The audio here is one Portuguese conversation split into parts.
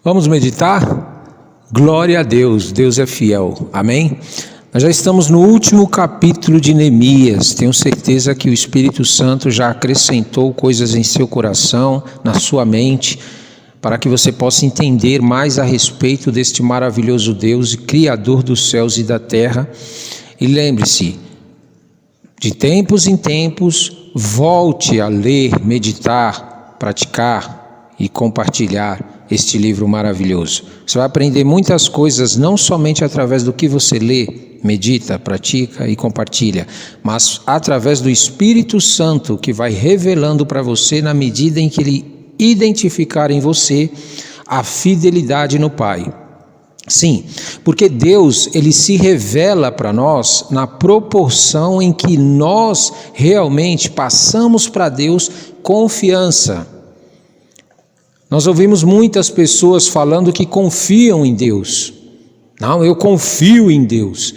Vamos meditar? Glória a Deus, Deus é fiel, amém? Nós já estamos no último capítulo de Neemias, tenho certeza que o Espírito Santo já acrescentou coisas em seu coração, na sua mente, para que você possa entender mais a respeito deste maravilhoso Deus e Criador dos céus e da terra. E lembre-se, de tempos em tempos, volte a ler, meditar, praticar e compartilhar este livro maravilhoso. Você vai aprender muitas coisas, não somente através do que você lê, medita, pratica e compartilha, mas através do Espírito Santo, que vai revelando para você na medida em que Ele identificar em você a fidelidade no Pai. Sim, porque Deus, Ele se revela para nós na proporção em que nós realmente passamos para Deus confiança. Nós ouvimos muitas pessoas falando que confiam em Deus. Não, eu confio em Deus.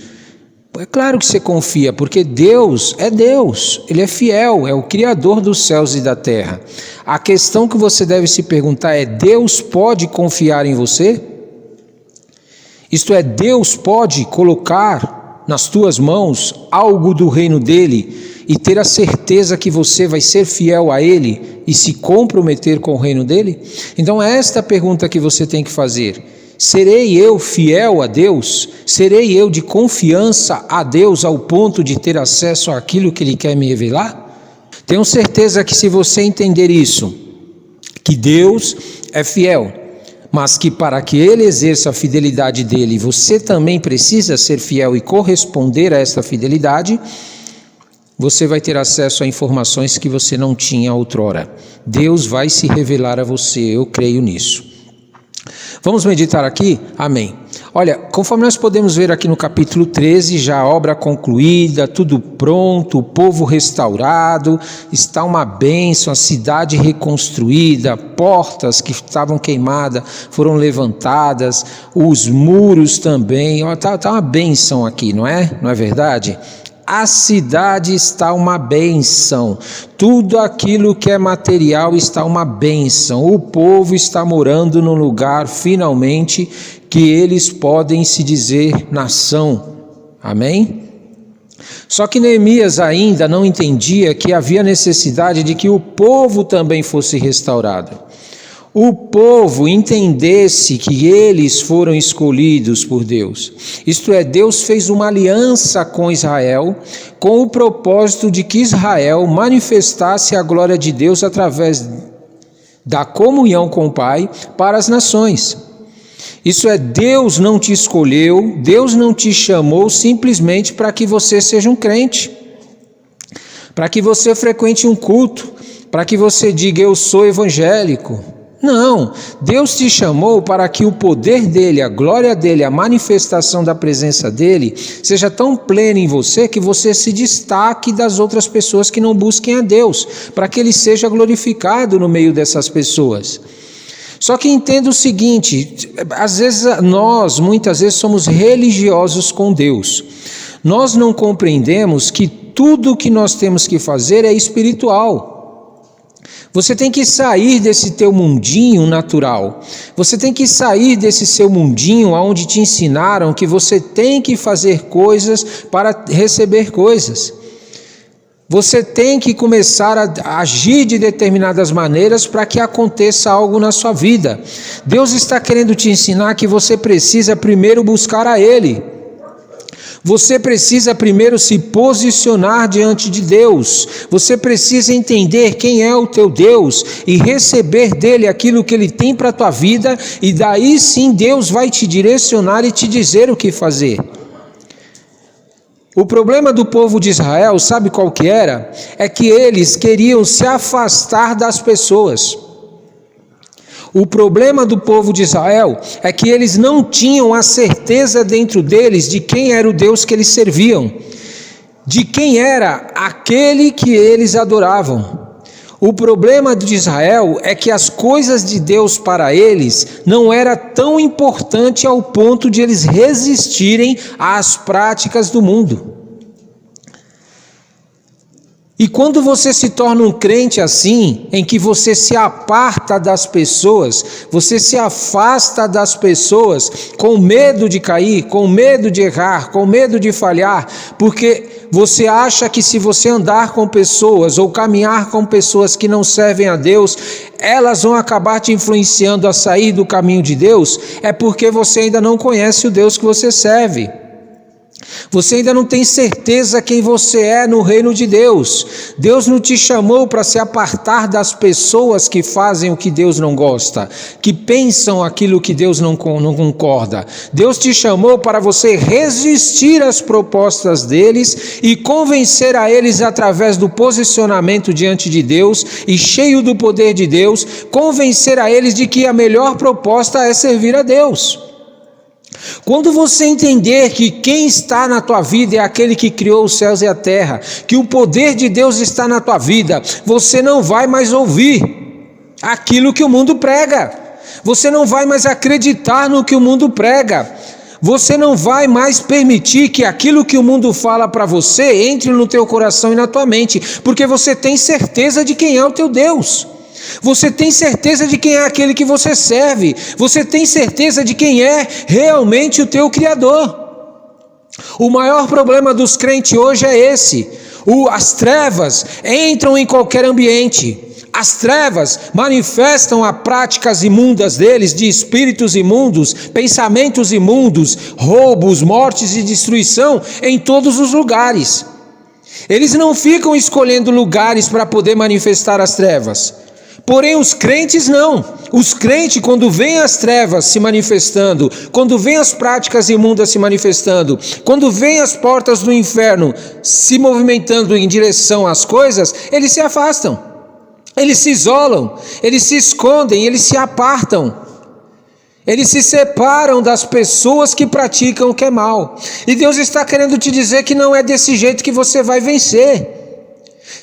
É claro que você confia, porque Deus, Ele é fiel, é o Criador dos céus e da terra. A questão que você deve se perguntar é: Deus pode confiar em você? Isto é, Deus pode colocar nas tuas mãos algo do reino dele e ter a certeza que você vai ser fiel a Ele e se comprometer com o reino dele? Então é esta pergunta que você tem que fazer. Serei eu fiel a Deus? Serei eu de confiança a Deus ao ponto de ter acesso àquilo que Ele quer me revelar? Tenho certeza que se você entender isso, que Deus é fiel, mas que para que Ele exerça a fidelidade dele, você também precisa ser fiel e corresponder a esta fidelidade, você vai ter acesso a informações que você não tinha outrora. Deus vai se revelar a você, eu creio nisso. Vamos meditar aqui? Amém. Olha, conforme nós podemos ver aqui no capítulo 13, já a obra concluída, tudo pronto, o povo restaurado, está uma bênção, a cidade reconstruída, portas que estavam queimadas foram levantadas, os muros também, está uma bênção aqui, não é? Não é verdade? A cidade está uma bênção, tudo aquilo que é material está uma bênção, o povo está morando num lugar finalmente que eles podem se dizer nação, amém? Só que Neemias ainda não entendia que havia necessidade de que o povo também fosse restaurado. O povo entendesse que eles foram escolhidos por Deus. Isto é, Deus fez uma aliança com Israel, com o propósito de que Israel manifestasse a glória de Deus através da comunhão com o Pai para as nações. Isso é, Deus não te escolheu, Deus não te chamou simplesmente para que você seja um crente, para que você frequente um culto, para que você diga eu sou evangélico. Não, Deus te chamou para que o poder dele, a glória dele, a manifestação da presença dele seja tão plena em você que você se destaque das outras pessoas que não busquem a Deus, para que ele seja glorificado no meio dessas pessoas. Só que entenda o seguinte, às vezes muitas vezes somos religiosos com Deus. Nós não compreendemos que tudo o que nós temos que fazer é espiritual. Você tem que sair desse teu mundinho natural. Você tem que sair desse seu mundinho onde te ensinaram que você tem que fazer coisas para receber coisas. Você tem que começar a agir de determinadas maneiras para que aconteça algo na sua vida. Deus está querendo te ensinar que você precisa primeiro buscar a Ele. Você precisa primeiro se posicionar diante de Deus. Você precisa entender quem é o teu Deus e receber dele aquilo que ele tem para a tua vida, e daí sim Deus vai te direcionar e te dizer o que fazer. O problema do povo de Israel, sabe qual que era? É que eles queriam se afastar das pessoas. O problema do povo de Israel é que eles não tinham a certeza dentro deles de quem era o Deus que eles serviam, de quem era aquele que eles adoravam. O problema de Israel é que as coisas de Deus para eles não era tão importante ao ponto de eles resistirem às práticas do mundo. E quando você se torna um crente assim, em que você se aparta das pessoas, você se afasta das pessoas com medo de cair, com medo de errar, com medo de falhar, porque você acha que se você andar com pessoas ou caminhar com pessoas que não servem a Deus, elas vão acabar te influenciando a sair do caminho de Deus, é porque você ainda não conhece o Deus que você serve. Você ainda não tem certeza quem você é no reino de Deus. Deus não te chamou para se apartar das pessoas que fazem o que Deus não gosta, que pensam aquilo que Deus não concorda. Deus te chamou para você resistir às propostas deles e convencer a eles através do posicionamento diante de Deus e cheio do poder de Deus, convencer a eles de que a melhor proposta é servir a Deus. Quando você entender que quem está na tua vida é aquele que criou os céus e a terra, que o poder de Deus está na tua vida, você não vai mais ouvir aquilo que o mundo prega, você não vai mais acreditar no que o mundo prega, você não vai mais permitir que aquilo que o mundo fala para você entre no teu coração e na tua mente, porque você tem certeza de quem é o teu Deus. Você tem certeza de quem é aquele que você serve. Você tem certeza de quem é realmente o teu Criador. O maior problema dos crentes hoje é esse. As trevas entram em qualquer ambiente. As trevas manifestam as práticas imundas deles, de espíritos imundos, pensamentos imundos, roubos, mortes e destruição em todos os lugares. Eles não ficam escolhendo lugares para poder manifestar as trevas. Porém os crentes não, os crentes quando vêm as trevas se manifestando, quando vêm as práticas imundas se manifestando, quando vêm as portas do inferno se movimentando em direção às coisas, eles se afastam, eles se isolam, eles se escondem, eles se apartam, eles se separam das pessoas que praticam o que é mal. E Deus está querendo te dizer que não é desse jeito que você vai vencer.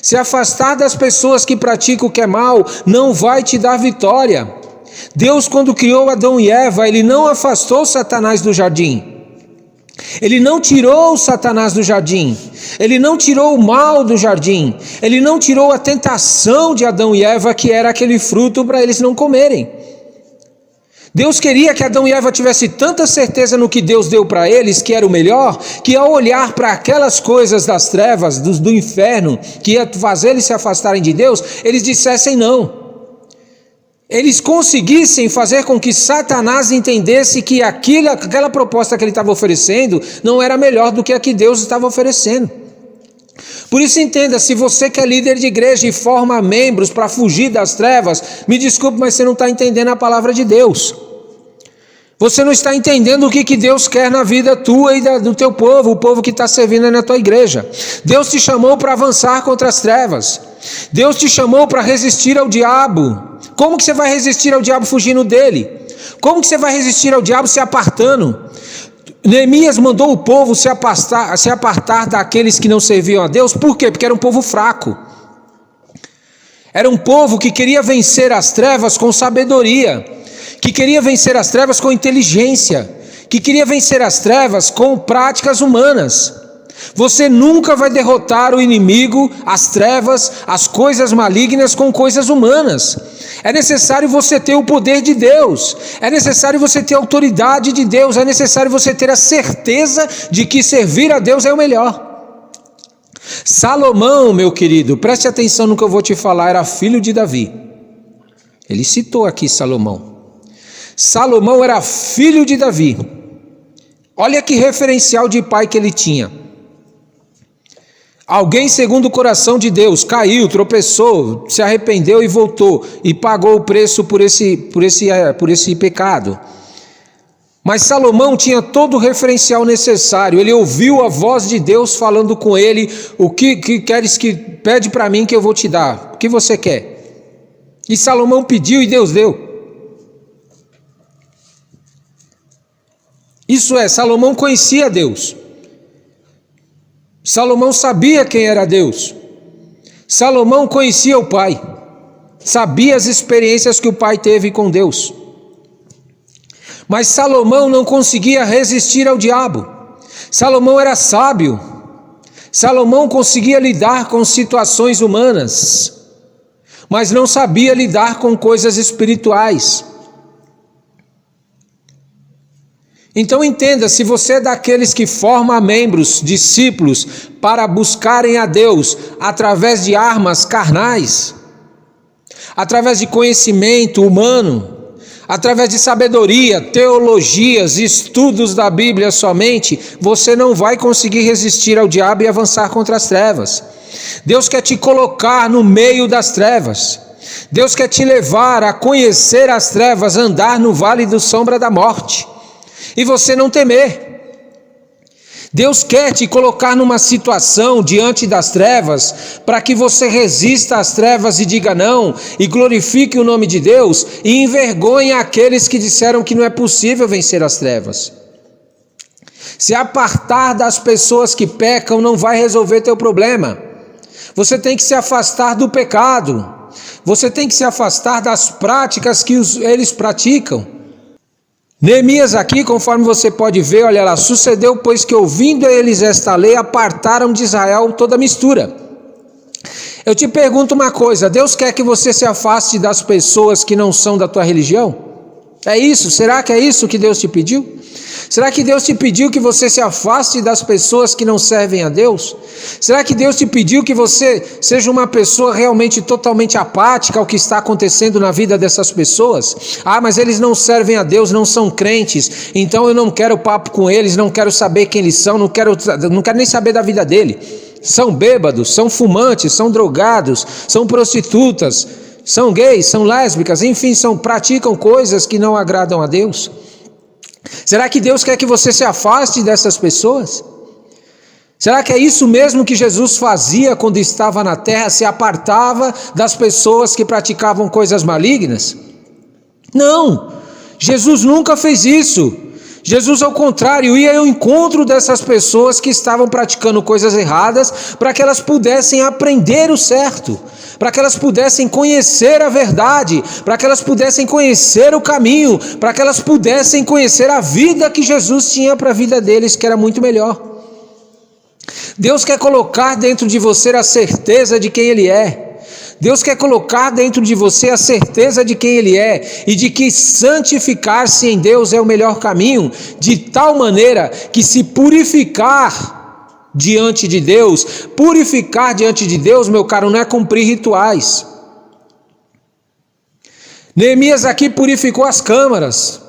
Se afastar das pessoas que praticam o que é mal não vai te dar vitória. Deus, quando criou Adão e Eva, Ele não afastou Satanás do jardim. Ele não tirou Satanás do jardim. Ele não tirou o mal do jardim. Ele não tirou a tentação de Adão e Eva, que era aquele fruto para eles não comerem. Deus queria que Adão e Eva tivessem tanta certeza no que Deus deu para eles, que era o melhor, que ao olhar para aquelas coisas das trevas, do inferno, que ia fazer eles se afastarem de Deus, eles dissessem não. Eles conseguissem fazer com que Satanás entendesse que aquela proposta que ele estava oferecendo não era melhor do que a que Deus estava oferecendo. Por isso entenda, se você que é líder de igreja e forma membros para fugir das trevas, me desculpe, mas você não está entendendo a palavra de Deus. Você não está entendendo o que Deus quer na vida tua e do teu povo, o povo que está servindo na tua igreja. Deus te chamou para avançar contra as trevas. Deus te chamou para resistir ao diabo. Como que você vai resistir ao diabo fugindo dele? Como que você vai resistir ao diabo se apartando? Neemias mandou o povo se apartar daqueles que não serviam a Deus. Por quê? Porque era um povo fraco. Era um povo que queria vencer as trevas com sabedoria, que queria vencer as trevas com inteligência, que queria vencer as trevas com práticas humanas. Você nunca vai derrotar o inimigo, as trevas, as coisas malignas com coisas humanas. É necessário você ter o poder de Deus, é necessário você ter a autoridade de Deus, é necessário você ter a certeza de que servir a Deus é o melhor. Salomão, meu querido, preste atenção no que eu vou te falar, era filho de Davi. Ele citou aqui Salomão. Salomão era filho de Davi. Olha que referencial de pai que ele tinha. Alguém segundo o coração de Deus, caiu, tropeçou, se arrependeu e voltou, e pagou o preço por esse pecado. Mas Salomão tinha todo o referencial necessário, ele ouviu a voz de Deus falando com ele, o que queres que pede para mim que eu vou te dar, o que você quer? E Salomão pediu e Deus deu. Isso é, Salomão conhecia Deus. Salomão sabia quem era Deus. Salomão conhecia o Pai. Sabia as experiências que o Pai teve com Deus. Mas Salomão não conseguia resistir ao diabo. Salomão era sábio. Salomão conseguia lidar com situações humanas, mas não sabia lidar com coisas espirituais. Então entenda, se você é daqueles que forma membros, discípulos, para buscarem a Deus através de armas carnais, através de conhecimento humano, através de sabedoria, teologias, estudos da Bíblia somente, você não vai conseguir resistir ao diabo e avançar contra as trevas. Deus quer te colocar no meio das trevas. Deus quer te levar a conhecer as trevas, andar no vale da sombra da morte, e você não temer. Deus quer te colocar numa situação diante das trevas, para que você resista às trevas e diga não, e glorifique o nome de Deus, e envergonhe aqueles que disseram que não é possível vencer as trevas. Se apartar das pessoas que pecam não vai resolver teu problema. Você tem que se afastar do pecado, você tem que se afastar das práticas que eles praticam. Neemias aqui, conforme você pode ver, olha lá, sucedeu pois que ouvindo eles esta lei, apartaram de Israel toda mistura. Eu te pergunto uma coisa, Deus quer que você se afaste das pessoas que não são da tua religião? É isso? Será que é isso que Deus te pediu? Será que Deus te pediu que você se afaste das pessoas que não servem a Deus? Será que Deus te pediu que você seja uma pessoa realmente totalmente apática ao que está acontecendo na vida dessas pessoas? Ah, mas eles não servem a Deus, não são crentes, então eu não quero papo com eles, não quero saber quem eles são, não quero nem saber da vida dele. São bêbados, são fumantes, são drogados, são prostitutas, são gays, são lésbicas, enfim, praticam coisas que não agradam a Deus. Será que Deus quer que você se afaste dessas pessoas? Será que é isso mesmo que Jesus fazia quando estava na terra, se apartava das pessoas que praticavam coisas malignas? Não, Jesus nunca fez isso. Jesus, ao contrário, ia ao encontro dessas pessoas que estavam praticando coisas erradas, para que elas pudessem aprender o certo, para que elas pudessem conhecer a verdade, para que elas pudessem conhecer o caminho, para que elas pudessem conhecer a vida que Jesus tinha para a vida deles, que era muito melhor. Deus quer colocar dentro de você a certeza de quem Ele é. Deus quer colocar dentro de você a certeza de quem Ele é e de que santificar-se em Deus é o melhor caminho, de tal maneira que se purificar diante de Deus, meu caro, não é cumprir rituais. Neemias aqui purificou as câmaras,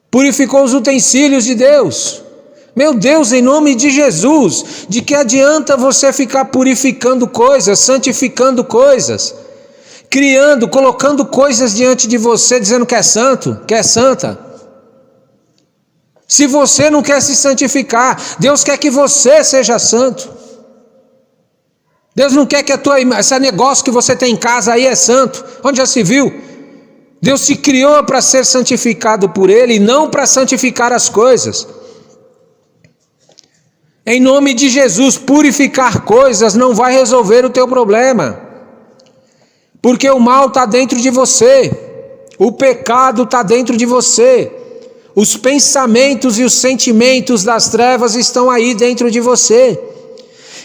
purificou os utensílios de Deus. Meu Deus, em nome de Jesus, de que adianta você ficar purificando coisas, santificando coisas, criando, colocando coisas diante de você, dizendo que é santo, que é santa? Se você não quer se santificar, Deus quer que você seja santo. Deus não quer que esse negócio que você tem em casa aí é santo. Onde já se viu? Deus te criou para ser santificado por Ele e não para santificar as coisas. Em nome de Jesus, purificar coisas não vai resolver o teu problema, porque o mal está dentro de você, o pecado está dentro de você, os pensamentos e os sentimentos das trevas estão aí dentro de você.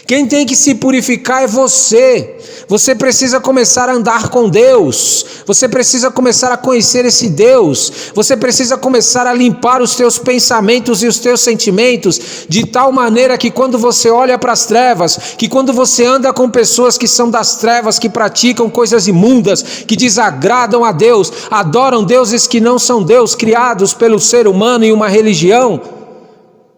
Quem tem que se purificar é você. Você precisa começar a andar com Deus, você precisa começar a conhecer esse Deus, você precisa começar a limpar os teus pensamentos e os teus sentimentos, de tal maneira que quando você olha para as trevas, que quando você anda com pessoas que são das trevas, que praticam coisas imundas, que desagradam a Deus, adoram deuses que não são Deus, criados pelo ser humano em uma religião,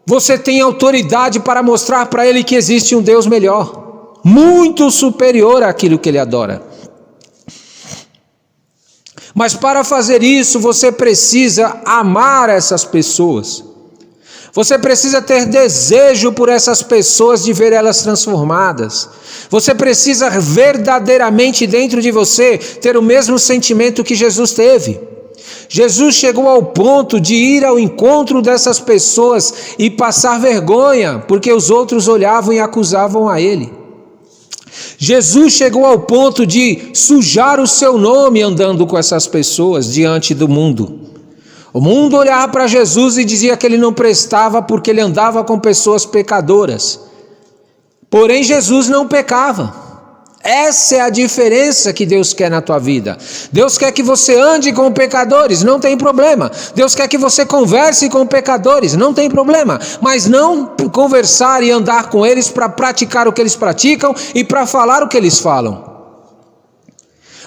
você tem autoridade para mostrar para ele que existe um Deus melhor, muito superior àquilo que ele adora. Mas para fazer isso, você precisa amar essas pessoas. Você precisa ter desejo por essas pessoas, de ver elas transformadas. Você precisa verdadeiramente dentro de você ter o mesmo sentimento que Jesus teve. Jesus chegou ao ponto de ir ao encontro dessas pessoas e passar vergonha, porque os outros olhavam e acusavam a ele. Jesus chegou ao ponto de sujar o seu nome andando com essas pessoas diante do mundo. O mundo olhava para Jesus e dizia que ele não prestava porque ele andava com pessoas pecadoras. Porém, Jesus não pecava. Essa é a diferença que Deus quer na tua vida. Deus quer que você ande com pecadores, não tem problema. Deus quer que você converse com pecadores, não tem problema. Mas não conversar e andar com eles para praticar o que eles praticam e para falar o que eles falam.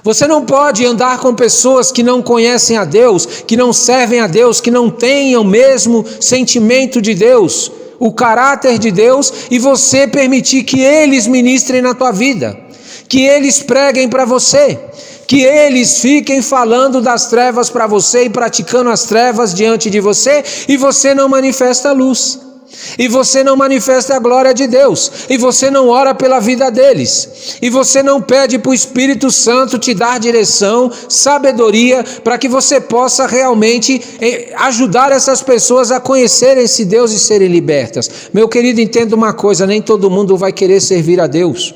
Você não pode andar com pessoas que não conhecem a Deus, que não servem a Deus, que não tenham o mesmo sentimento de Deus, o caráter de Deus, e você permitir que eles ministrem na tua vida, que eles preguem para você, que eles fiquem falando das trevas para você e praticando as trevas diante de você, e você não manifesta a luz, e você não manifesta a glória de Deus, e você não ora pela vida deles, e você não pede para o Espírito Santo te dar direção, sabedoria, para que você possa realmente ajudar essas pessoas a conhecerem esse Deus e serem libertas. Meu querido, entenda uma coisa: nem todo mundo vai querer servir a Deus.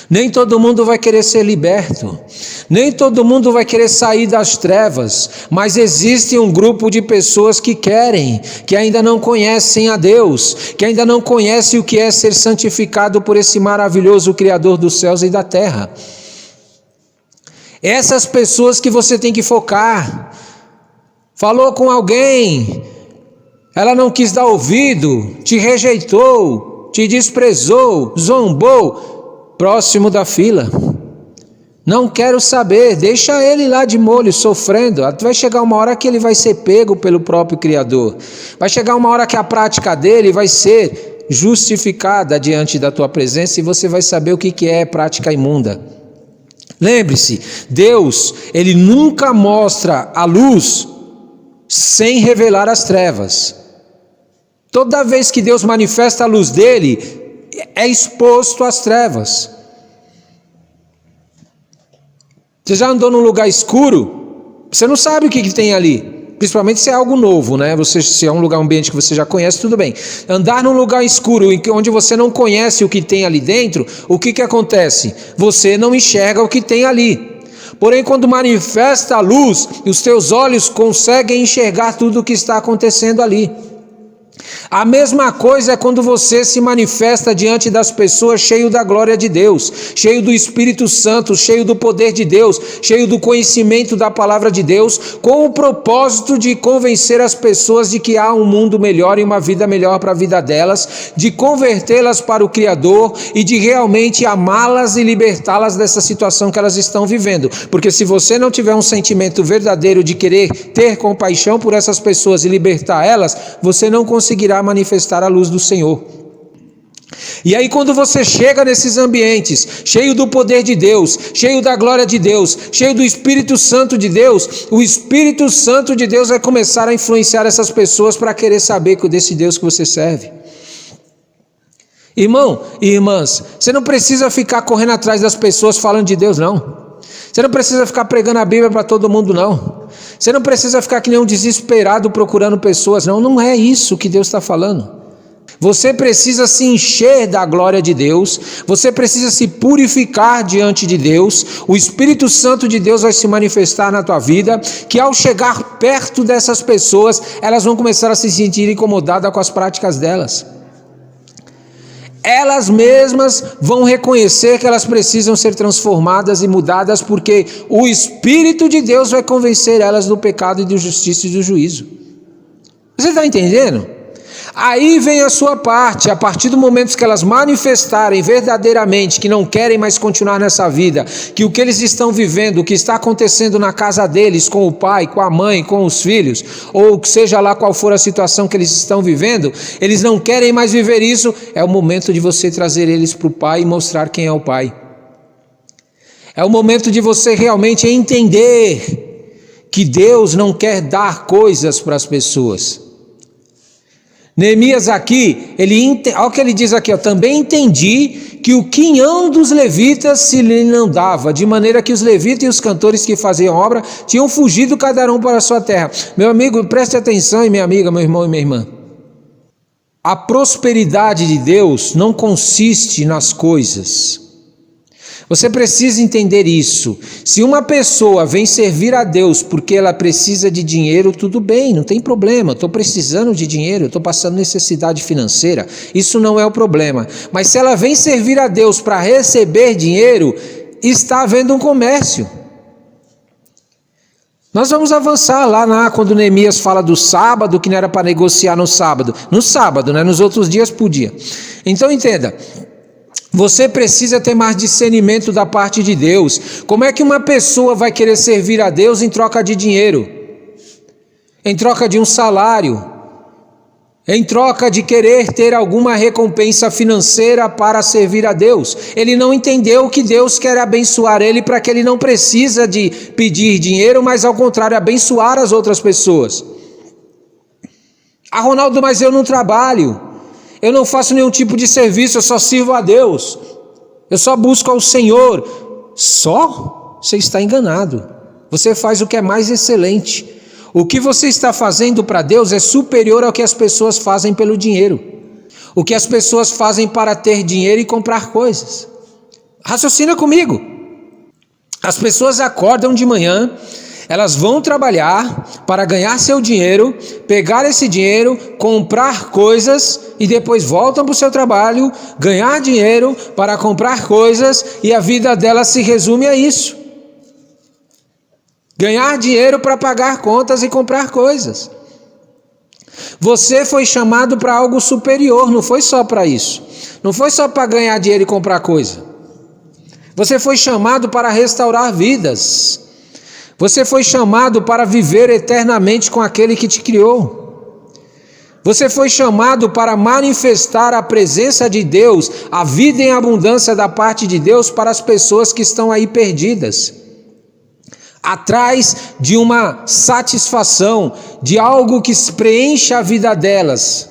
Nem todo mundo vai querer ser liberto, nem todo mundo vai querer sair das trevas, mas existe um grupo de pessoas que querem, que ainda não conhecem a Deus, que ainda não conhecem o que é ser santificado por esse maravilhoso Criador dos céus e da terra. Essas pessoas que você tem que focar. Falou com alguém, ela não quis dar ouvido, te rejeitou, te desprezou, zombou. Próximo da fila, não quero saber, deixa ele lá de molho, sofrendo. Vai chegar uma hora que ele vai ser pego pelo próprio Criador, vai chegar uma hora que a prática dele vai ser justificada diante da tua presença, e você vai saber o que é prática imunda. Lembre-se, Deus, Ele nunca mostra a luz sem revelar as trevas. Toda vez que Deus manifesta a luz dele, é exposto às trevas. Você já andou num lugar escuro? Você não sabe o que tem ali, principalmente se é algo novo, né? Se é um ambiente que você já conhece, tudo bem. Andar num lugar escuro, onde você não conhece o que tem ali dentro, o que acontece? Você não enxerga o que tem ali. Porém, quando manifesta a luz, os teus olhos conseguem enxergar tudo o que está acontecendo ali. A mesma coisa é quando você se manifesta diante das pessoas cheio da glória de Deus, cheio do Espírito Santo, cheio do poder de Deus, cheio do conhecimento da palavra de Deus, com o propósito de convencer as pessoas de que há um mundo melhor e uma vida melhor para a vida delas, de convertê-las para o Criador e de realmente amá-las e libertá-las dessa situação que elas estão vivendo. Porque se você não tiver um sentimento verdadeiro de querer ter compaixão por essas pessoas e libertar elas, você não conseguirá manifestar a luz do Senhor. E aí, quando você chega nesses ambientes, cheio do poder de Deus, cheio da glória de Deus, cheio do Espírito Santo de Deus, o Espírito Santo de Deus vai começar a influenciar essas pessoas para querer saber desse Deus que você serve. Irmão e irmãs, você não precisa ficar correndo atrás das pessoas falando de Deus, não. Você não precisa ficar pregando a Bíblia para todo mundo, não. Você não precisa ficar que nem um desesperado procurando pessoas, não. Não é isso que Deus está falando. Você precisa se encher da glória de Deus, você precisa se purificar diante de Deus, o Espírito Santo de Deus vai se manifestar na tua vida, que ao chegar perto dessas pessoas, elas vão começar a se sentir incomodadas com as práticas delas. Elas mesmas vão reconhecer que elas precisam ser transformadas e mudadas, porque o Espírito de Deus vai convencer elas do pecado e da justiça e do juízo. Você está entendendo? Aí vem a sua parte. A partir do momento que elas manifestarem verdadeiramente que não querem mais continuar nessa vida, que o que eles estão vivendo, o que está acontecendo na casa deles, com o pai, com a mãe, com os filhos, ou seja lá qual for a situação que eles estão vivendo, eles não querem mais viver isso, é o momento de você trazer eles para o pai e mostrar quem é o pai. É o momento de você realmente entender que Deus não quer dar coisas para as pessoas. Neemias aqui, olha o que ele diz aqui, também entendi que o quinhão dos levitas se lhe não dava, de maneira que os levitas e os cantores que faziam obra tinham fugido cada um para a sua terra. Meu amigo, preste atenção, e minha amiga, meu irmão e minha irmã. A prosperidade de Deus não consiste nas coisas. Você precisa entender isso. Se uma pessoa vem servir a Deus porque ela precisa de dinheiro, tudo bem, não tem problema. Estou precisando de dinheiro, estou passando necessidade financeira. Isso não é o problema. Mas se ela vem servir a Deus para receber dinheiro, está havendo um comércio. Nós vamos avançar lá quando Neemias fala do sábado, que não era para negociar no sábado. No sábado, né? Nos outros dias podia. Então entenda. Você precisa ter mais discernimento da parte de Deus. Como é que uma pessoa vai querer servir a Deus em troca de dinheiro? Em troca de um salário? Em troca de querer ter alguma recompensa financeira para servir a Deus? Ele não entendeu que Deus quer abençoar ele para que ele não precisa de pedir dinheiro, mas ao contrário, abençoar as outras pessoas. Ah, Ronaldo, mas eu não trabalho. Eu não faço nenhum tipo de serviço, eu só sirvo a Deus. Eu só busco ao Senhor. Só? Você está enganado. Você faz o que é mais excelente. O que você está fazendo para Deus é superior ao que as pessoas fazem pelo dinheiro. O que as pessoas fazem para ter dinheiro e comprar coisas. Raciocina comigo. As pessoas acordam de manhã, elas vão trabalhar para ganhar seu dinheiro, pegar esse dinheiro, comprar coisas e depois voltam para o seu trabalho, ganhar dinheiro para comprar coisas e a vida delas se resume a isso. Ganhar dinheiro para pagar contas e comprar coisas. Você foi chamado para algo superior, não foi só para isso. Não foi só para ganhar dinheiro e comprar coisa. Você foi chamado para restaurar vidas. Você foi chamado para viver eternamente com aquele que te criou. Você foi chamado para manifestar a presença de Deus, a vida em abundância da parte de Deus para as pessoas que estão aí perdidas. Atrás de uma satisfação, de algo que preenche a vida delas.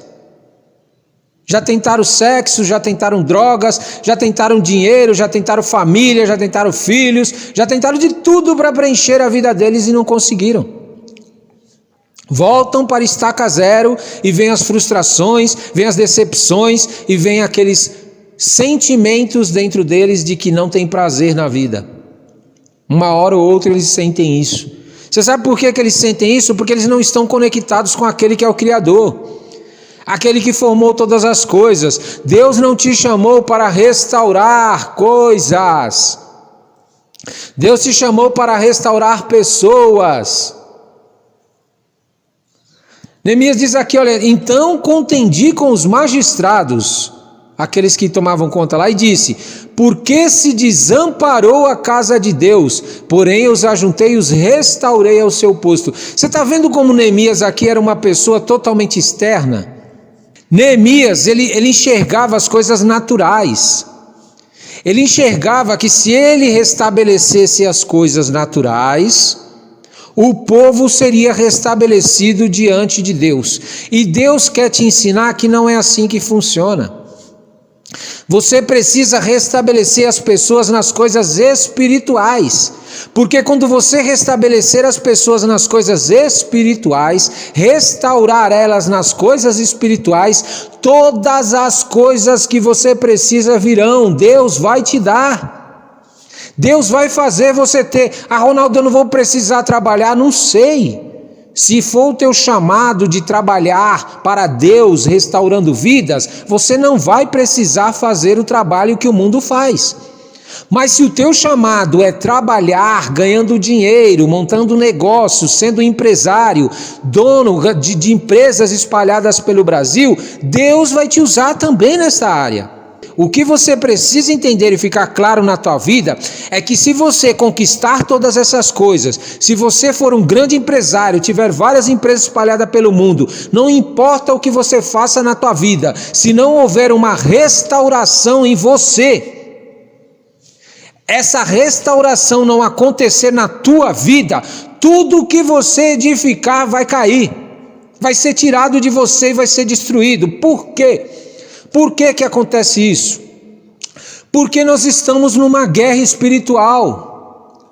Já tentaram sexo, já tentaram drogas, já tentaram dinheiro, já tentaram família, já tentaram filhos, já tentaram de tudo para preencher a vida deles e não conseguiram. Voltam para estaca zero e vem as frustrações, vem as decepções e vem aqueles sentimentos dentro deles de que não tem prazer na vida. Uma hora ou outra eles sentem isso. Você sabe por que eles sentem isso? Porque eles não estão conectados com aquele que é o Criador. Aquele que formou todas as coisas. Deus não te chamou para restaurar coisas. Deus te chamou para restaurar pessoas. Neemias diz aqui, olha, então contendi com os magistrados, aqueles que tomavam conta lá, e disse, por que se desamparou a casa de Deus? Porém os ajuntei e os restaurei ao seu posto. Você está vendo como Neemias aqui era uma pessoa totalmente externa? Neemias, ele enxergava as coisas naturais. Ele enxergava que se ele restabelecesse as coisas naturais, o povo seria restabelecido diante de Deus. E Deus quer te ensinar que não é assim que funciona. Você precisa restabelecer as pessoas nas coisas espirituais, porque quando você restabelecer as pessoas nas coisas espirituais, restaurar elas nas coisas espirituais, todas as coisas que você precisa virão, Deus vai te dar. Deus vai fazer você ter. Ah, Ronaldo, eu não vou precisar trabalhar, não sei. Se for o teu chamado de trabalhar para Deus restaurando vidas, você não vai precisar fazer o trabalho que o mundo faz. Mas se o teu chamado é trabalhar, ganhando dinheiro, montando negócios, sendo empresário, dono de empresas espalhadas pelo Brasil, Deus vai te usar também nessa área. O que você precisa entender e ficar claro na tua vida é que se você conquistar todas essas coisas, se você for um grande empresário, tiver várias empresas espalhadas pelo mundo, não importa o que você faça na tua vida, se não houver uma restauração em você, essa restauração não acontecer na tua vida, tudo que você edificar vai cair, vai ser tirado de você e vai ser destruído. Por quê? Por que acontece isso? Porque nós estamos numa guerra espiritual.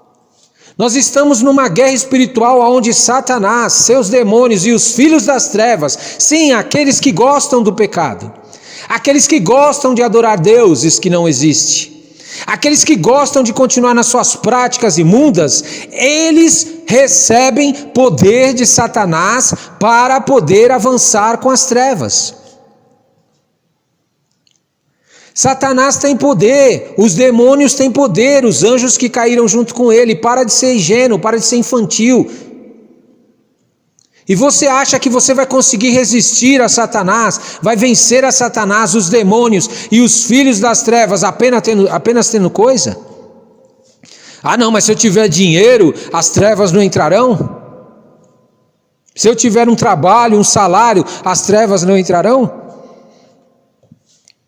Nós estamos numa guerra espiritual onde Satanás, seus demônios e os filhos das trevas, sim, aqueles que gostam do pecado, aqueles que gostam de adorar deuses que não existem, Aqueles que gostam de continuar nas suas práticas imundas, eles recebem poder de Satanás para poder avançar com as trevas. Satanás tem poder, os demônios têm poder, os anjos que caíram junto com ele. Para de ser ingênuo, para de ser infantil. E você acha que você vai conseguir resistir a Satanás, vai vencer a Satanás, os demônios e os filhos das trevas apenas tendo coisa? Ah não, mas se eu tiver dinheiro, as trevas não entrarão? Se eu tiver um trabalho, um salário, as trevas não entrarão?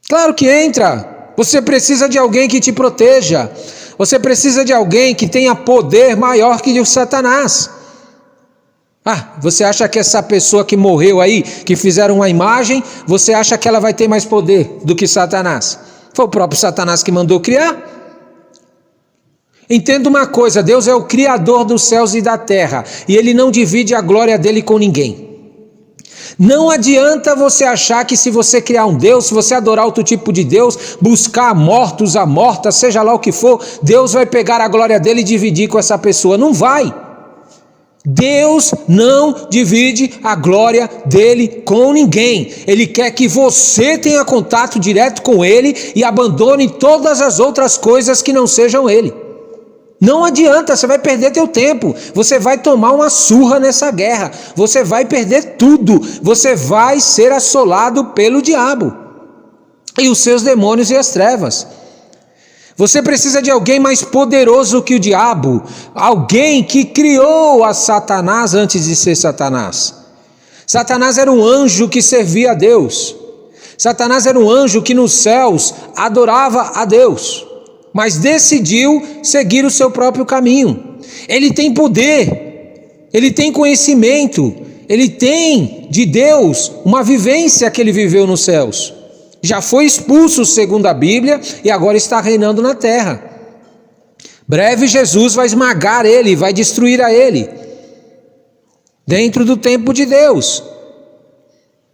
Claro que entra. Você precisa de alguém que te proteja. Você precisa de alguém que tenha poder maior que o Satanás. Ah, você acha que essa pessoa que morreu aí, que fizeram uma imagem, você acha que ela vai ter mais poder do que Satanás? Foi o próprio Satanás que mandou criar. Entenda uma coisa, Deus é o Criador dos céus e da terra, e Ele não divide a glória dele com ninguém. Não adianta você achar que se você criar um Deus, se você adorar outro tipo de Deus, buscar mortos, a morta, seja lá o que for, Deus vai pegar a glória dele e dividir com essa pessoa. Não vai. Deus não divide a glória dele com ninguém. Ele quer que você tenha contato direto com ele e abandone todas as outras coisas que não sejam ele. Não adianta, você vai perder teu tempo, você vai tomar uma surra nessa guerra, você vai perder tudo, você vai ser assolado pelo diabo e os seus demônios e as trevas. Você precisa de alguém mais poderoso que o diabo, alguém que criou a Satanás antes de ser Satanás. Satanás era um anjo que servia a Deus, Satanás era um anjo que nos céus adorava a Deus, mas decidiu seguir o seu próprio caminho. Ele tem poder, ele tem conhecimento, ele tem de Deus uma vivência que ele viveu nos céus. Já foi expulso segundo a Bíblia e agora está reinando na terra. Breve Jesus vai esmagar ele, vai destruir a ele, dentro do tempo de Deus.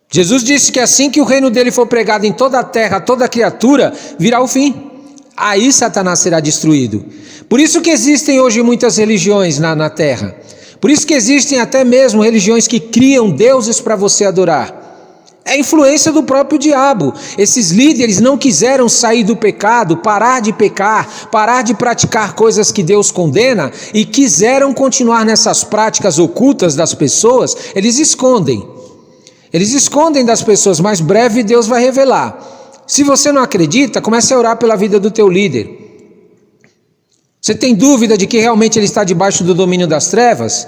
Jesus disse que assim que o reino dele for pregado em toda a terra, toda criatura, virá o fim. Aí Satanás será destruído. Por isso que existem hoje muitas religiões na terra. Por isso que existem até mesmo religiões que criam deuses para você adorar. É influência do próprio diabo. Esses líderes não quiseram sair do pecado, parar de pecar, parar de praticar coisas que Deus condena e quiseram continuar nessas práticas ocultas das pessoas. Eles escondem das pessoas, mas breve Deus vai revelar. Se você não acredita, comece a orar pela vida do teu líder. Você tem dúvida de que realmente ele está debaixo do domínio das trevas?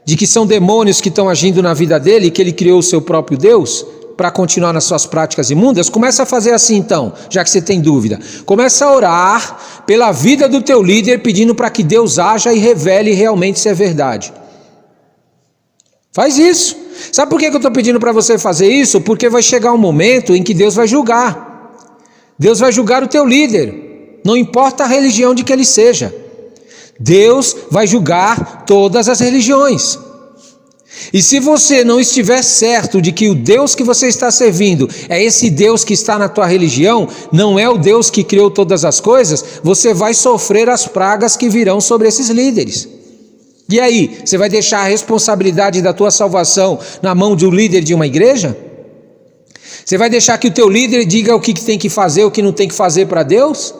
De que são demônios que estão agindo na vida dele e que ele criou o seu próprio Deus para continuar nas suas práticas imundas? Começa a fazer assim então, já que você tem dúvida. Começa a orar pela vida do teu líder, pedindo para que Deus haja e revele realmente se é verdade. Faz isso. Sabe por que eu estou pedindo para você fazer isso? Porque vai chegar um momento em que Deus vai julgar. Deus vai julgar o teu líder, não importa a religião de que ele seja. Deus vai julgar todas as religiões. E se você não estiver certo de que o Deus que você está servindo é esse Deus que está na tua religião, não é o Deus que criou todas as coisas, você vai sofrer as pragas que virão sobre esses líderes. E aí, você vai deixar a responsabilidade da tua salvação na mão de um líder de uma igreja? Você vai deixar que o teu líder diga o que tem que fazer, o que não tem que fazer para Deus?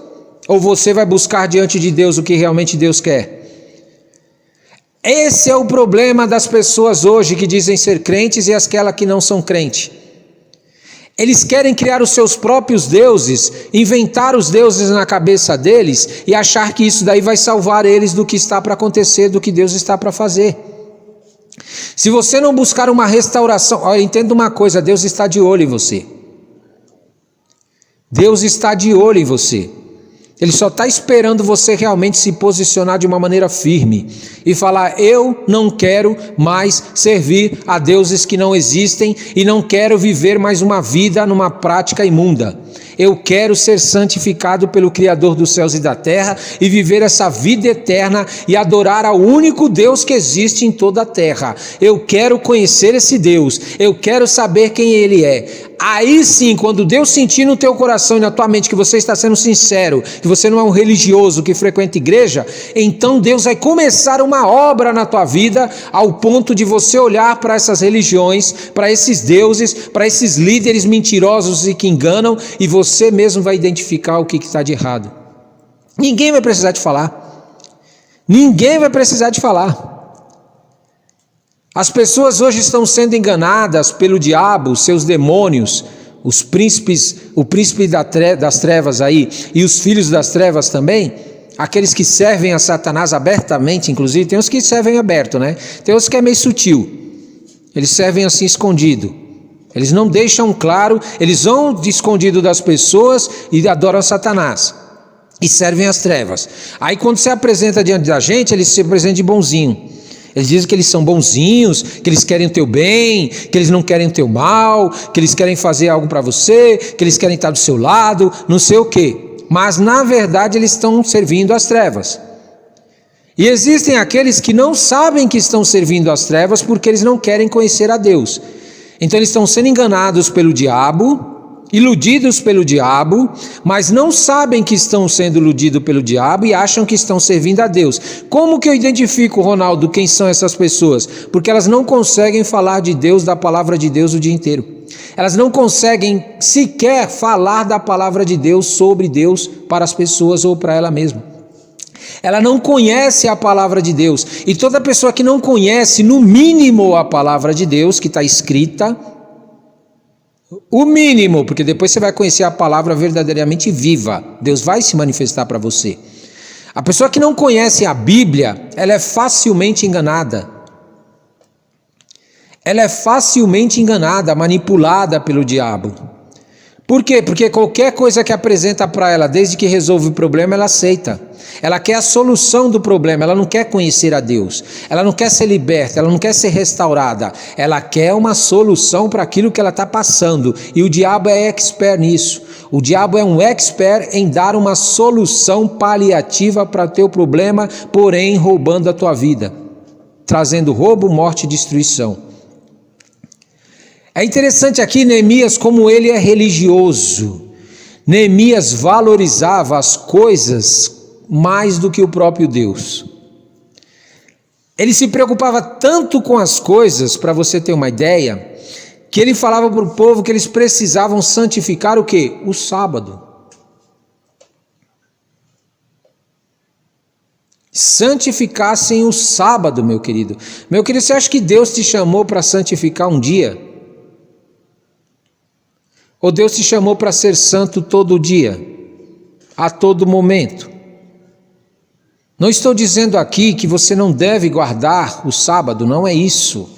Ou você vai buscar diante de Deus o que realmente Deus quer? Esse é o problema das pessoas hoje que dizem ser crentes e aquelas que não são crentes. Eles querem criar os seus próprios deuses, inventar os deuses na cabeça deles e achar que isso daí vai salvar eles do que está para acontecer, do que Deus está para fazer. Se você não buscar uma restauração, olha, entenda uma coisa, Deus está de olho em você. Deus está de olho em você. Ele só está esperando você realmente se posicionar de uma maneira firme e falar: eu não quero mais servir a deuses que não existem e não quero viver mais uma vida numa prática imunda. Eu quero ser santificado pelo Criador dos céus e da terra e viver essa vida eterna e adorar ao único Deus que existe em toda a terra. Eu quero conhecer esse Deus, eu quero saber quem Ele é. Aí sim, quando Deus sentir no teu coração e na tua mente que você está sendo sincero, que você não é um religioso que frequenta igreja, então Deus vai começar uma obra na tua vida ao ponto de você olhar para essas religiões, para esses deuses, para esses líderes mentirosos e que enganam, e você mesmo vai identificar o que está de errado. Ninguém vai precisar te falar. Ninguém vai precisar te falar. As pessoas hoje estão sendo enganadas pelo diabo, seus demônios, os príncipes, o príncipe das trevas aí, e os filhos das trevas também, aqueles que servem a Satanás abertamente, inclusive, tem uns que servem aberto, né? Tem uns que é meio sutil, eles servem assim escondido, eles não deixam claro, eles vão de escondido das pessoas e adoram Satanás, e servem as trevas. Aí quando se apresenta diante da gente, eles se apresentam de bonzinho. Eles dizem que eles são bonzinhos, que eles querem o teu bem, que eles não querem o teu mal, que eles querem fazer algo para você, que eles querem estar do seu lado, não sei o quê. Mas na verdade eles estão servindo as trevas. E existem aqueles que não sabem que estão servindo as trevas porque eles não querem conhecer a Deus. Então eles estão sendo enganados pelo diabo, iludidos pelo diabo, mas não sabem que estão sendo iludidos pelo diabo e acham que estão servindo a Deus. Como que eu identifico, Ronaldo, quem são essas pessoas? Porque elas não conseguem falar de Deus, da palavra de Deus o dia inteiro. Elas não conseguem sequer falar da palavra de Deus, sobre Deus, para as pessoas ou para ela mesma. Ela não conhece a palavra de Deus. E toda pessoa que não conhece, no mínimo, a palavra de Deus, que está escrita, o mínimo, porque depois você vai conhecer a palavra verdadeiramente viva. Deus vai se manifestar para você. A pessoa que não conhece a Bíblia, ela é facilmente enganada. Ela é facilmente enganada, manipulada pelo diabo. Por quê? Porque qualquer coisa que apresenta para ela, desde que resolve o problema, ela aceita. Ela quer a solução do problema, ela não quer conhecer a Deus. Ela não quer ser liberta, ela não quer ser restaurada. Ela quer uma solução para aquilo que ela está passando. E o diabo é expert nisso. O diabo é um expert em dar uma solução paliativa para o teu problema, porém roubando a tua vida. Trazendo roubo, morte e destruição. É interessante aqui Neemias como ele é religioso. Neemias valorizava as coisas mais do que o próprio Deus. Ele se preocupava tanto com as coisas, para você ter uma ideia, que ele falava para o povo que eles precisavam santificar o quê? O sábado. Santificassem o sábado, meu querido. Meu querido, você acha que Deus te chamou para santificar um dia? Ou Deus te chamou para ser santo todo dia, a todo momento? Não estou dizendo aqui que você não deve guardar o sábado, não é isso.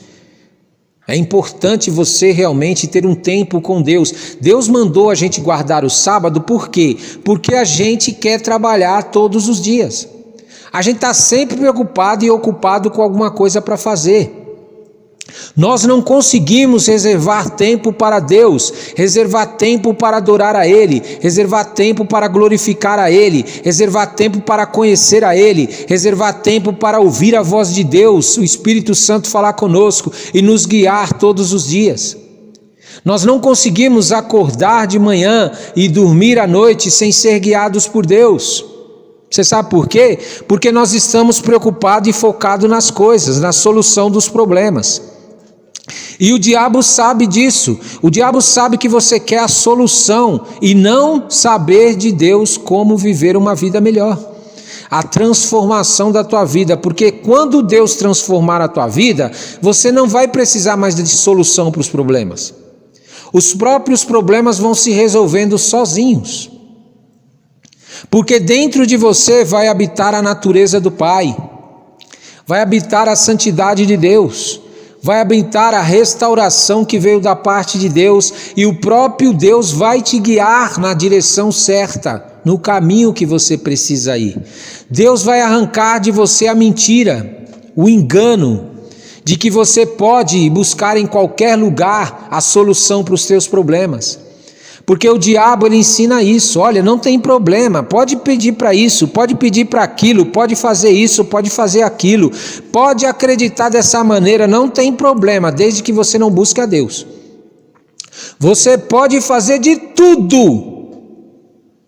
É importante você realmente ter um tempo com Deus. Deus mandou a gente guardar o sábado, por quê? Porque a gente quer trabalhar todos os dias. A gente está sempre preocupado e ocupado com alguma coisa para fazer. Nós não conseguimos reservar tempo para Deus, reservar tempo para adorar a Ele, reservar tempo para glorificar a Ele, reservar tempo para conhecer a Ele, reservar tempo para ouvir a voz de Deus, o Espírito Santo falar conosco e nos guiar todos os dias. Nós não conseguimos acordar de manhã e dormir à noite sem ser guiados por Deus. Você sabe por quê? Porque nós estamos preocupados e focados nas coisas, na solução dos problemas. E o diabo sabe disso. O diabo sabe que você quer a solução e não saber de Deus como viver uma vida melhor. A transformação da tua vida, porque quando Deus transformar a tua vida, você não vai precisar mais de solução para os problemas. Os próprios problemas vão se resolvendo sozinhos. Porque dentro de você vai habitar a natureza do Pai, vai habitar a santidade de Deus, vai habitar a restauração que veio da parte de Deus, e o próprio Deus vai te guiar na direção certa, no caminho que você precisa ir. Deus vai arrancar de você a mentira, o engano, de que você pode buscar em qualquer lugar a solução para os seus problemas. Porque o diabo ele ensina isso, olha, não tem problema, pode pedir para isso, pode pedir para aquilo, pode fazer isso, pode fazer aquilo, pode acreditar dessa maneira, não tem problema, desde que você não busque a Deus. Você pode fazer de tudo